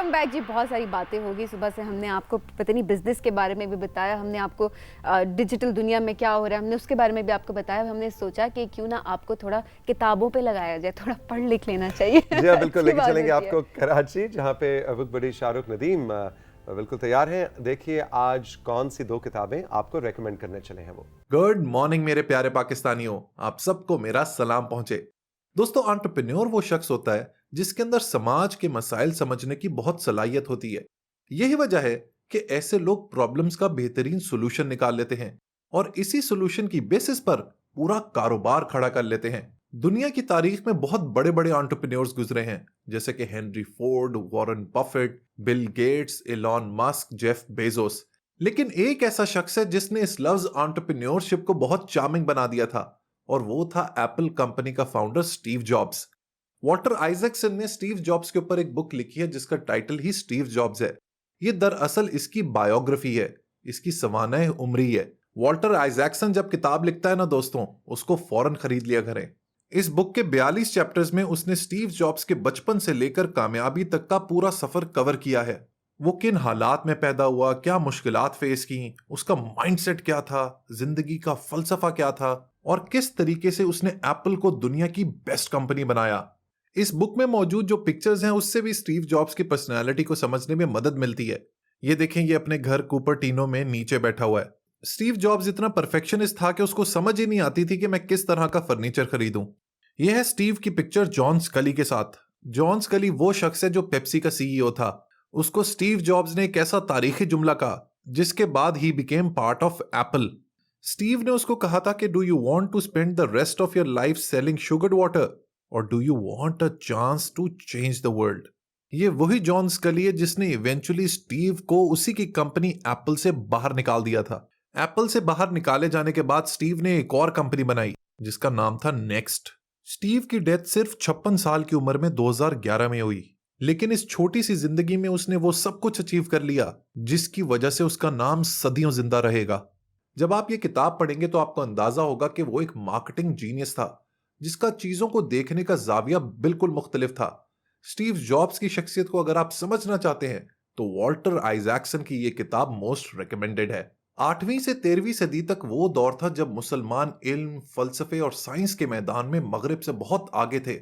Welcome back जी। बहुत सारी बातें होगी सुबह से। हमने आपको पता नहीं बिजनेस के बारे में भी बताया, हमने आपको डिजिटल दुनिया में क्या हो रहा है हमने उसके बारे में भी आपको बताया। हमने सोचा कि क्यों ना आपको थोड़ा किताबों पे लगाया जाए, थोड़ा पढ़ लिख लेना चाहिए। जी हाँ, बिल्कुल अच्छी लेके बात चलेंगे होती है। आपको कराची, जहाँ पे बहुत बड़ी शाहरुख नदीम बिल्कुल तैयार हैं। देखिए आज कौन सी 2 किताबें आपको रेकमेंड करने चले हैं वो। गुड मॉर्निंग मेरे प्यारे पाकिस्तानियों, आप सबको मेरा सलाम पहुंचे। दोस्तों, एंटरप्रेन्योर वो शख्स होता है जिसके अंदर समाज के मसाइल समझने की बहुत सलाहियत होती है। यही वजह है कि ऐसे लोग प्रॉब्लम्स का बेहतरीन सोल्यूशन निकाल लेते हैं और इसी सोल्यूशन की बेसिस पर पूरा कारोबार खड़ा कर लेते हैं। दुनिया की तारीख में बहुत बड़े बड़े एंटरप्रेन्योर्स गुजरे हैं, जैसे कि Henry Ford, Warren Buffett, Bill Gates, Elon Musk, Jeff Bezos. लेकिन एक ऐसा शख्स है जिसने इस लफ्ज एंटरप्रेन्योरशिप को बहुत चार्मिंग बना दिया था, और वो था एप्पल कंपनी का founder Steve jobs. Walter Isaacson ने स्टीव जॉब्स के ऊपर एक बुक लिखी है जिसका टाइटल ही स्टीव जॉब्स है। ये दरअसल इसकी बायोग्राफी है, इसकी सवानह उम्री है। वॉल्टर आइजैक्सन जब किताब लिखता है ना दोस्तों, उसको फौरन खरीद लिया करें। इस बुक के 42 चैप्टर्स में उसने स्टीव जॉब्स के बचपन से लेकर कामयाबी तक का पूरा सफर कवर किया है। वो किन हालात में पैदा हुआ, क्या मुश्किलात फेस की, उसका माइंडसेट क्या था, जिंदगी का फलसफा क्या था, और किस तरीके से उसने एप्पल को दुनिया की बेस्ट कंपनी बनाया। इस बुक में मौजूद जो पिक्चर्स हैं उससे भी स्टीव जॉब्स की पर्सनालिटी को समझने में मदद मिलती है। ये देखें, ये अपने घर कूपरटिनो में नीचे बैठा हुआ है। स्टीव जॉब्स इतना परफेक्शनिस्ट था कि उसको समझ ही नहीं आती थी कि मैं किस तरह का फर्नीचर खरीदूं। यह है स्टीव की पिक्चर जॉन स्कली के साथ। जॉन स्कली वो शख्स है जो पेप्सी का सीईओ था। उसको स्टीव जॉब्स ने एक ऐसा तारीखी जुमला कहा जिसके बाद ही became part of Apple. Steve ने उसको कहा था कि do you want to spend the rest of your life selling sugared water, और do you want a chance to change the world. ये वही जॉन स्कली है जिसने इवेंचुअली स्टीव को उसी की कंपनी एप्पल से बाहर निकाल दिया था। एप्पल से बाहर निकाले जाने के बाद स्टीव ने एक और कंपनी बनाई जिसका नाम था नेक्स्ट। स्टीव की डेथ सिर्फ 56 साल की उम्र में 2011 में हुई, लेकिन इस छोटी सी जिंदगी में उसने वो सब कुछ अचीव कर लिया जिसकी वजह से उसका नाम सदियों जिंदा रहेगा। जब आप ये किताब पढ़ेंगे तो आपको अंदाजा होगा कि वो एक मार्केटिंग जीनियस था जिसका चीजों को देखने का जाविया बिल्कुल मुख्तलिफ था। स्टीव जॉब्स की शख्सियत को अगर आप समझना चाहते हैं तो वॉल्टर आइजैक्सन की ये किताब मोस्ट रिकमेंडेड है। 8वीं से 13वीं सदी तक वो दौर था जब मुसलमान इल्म, फलसफे और साइंस के मैदान में मगरिब से बहुत आगे थे।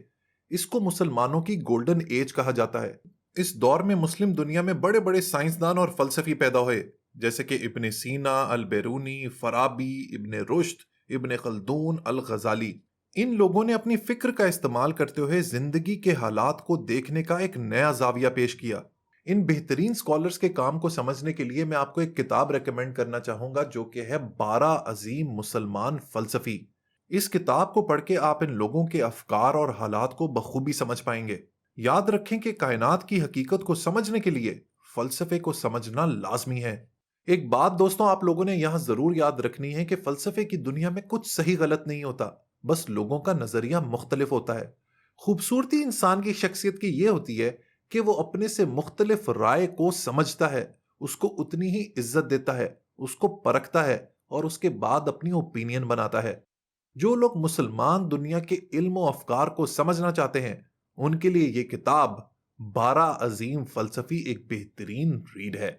इसको मुसलमानों की गोल्डन एज कहा जाता है। इस दौर में मुस्लिम दुनिया में बड़े बड़े साइंसदान और फलसफी पैदा हुए, जैसे कि इब्ने सीना, अल बेरूनी, फराबी, इब्ने रुश्द, इब्ने खल्दून, अल गजाली। इन लोगों ने अपनी फिक्र का इस्तेमाल करते हुए जिंदगी के हालात को देखने का एक नया जाविया पेश किया। इन बेहतरीन स्कॉलर्स के काम को समझने के लिए मैं आपको एक किताब रेकमेंड करना चाहूंगा जो कि है 12 अजीम मुसलमान फलसफी। इस किताब को पढ़ के आप इन लोगों के अफकार और हालात को बखूबी समझ पाएंगे। याद रखें कि कायनात की हकीकत को समझने के लिए फलसफे को समझना लाजमी है। एक बात दोस्तों आप लोगों ने यहां जरूर याद रखनी है कि फलसफे की दुनिया में कुछ सही गलत नहीं होता, बस लोगों का नजरिया मुख्तलिफ होता है। खूबसूरती इंसान की शख्सियत की यह होती है कि वो अपने से मुख्तलिफ राय को समझता है, उसको उतनी ही इज्जत देता है, उसको परखता है और उसके बाद अपनी ओपिनियन बनाता है। जो लोग मुसलमान दुनिया के इल्म और अफकार को समझना चाहते हैं उनके लिए ये किताब 12 अजीम फलसफी एक बेहतरीन रीड है।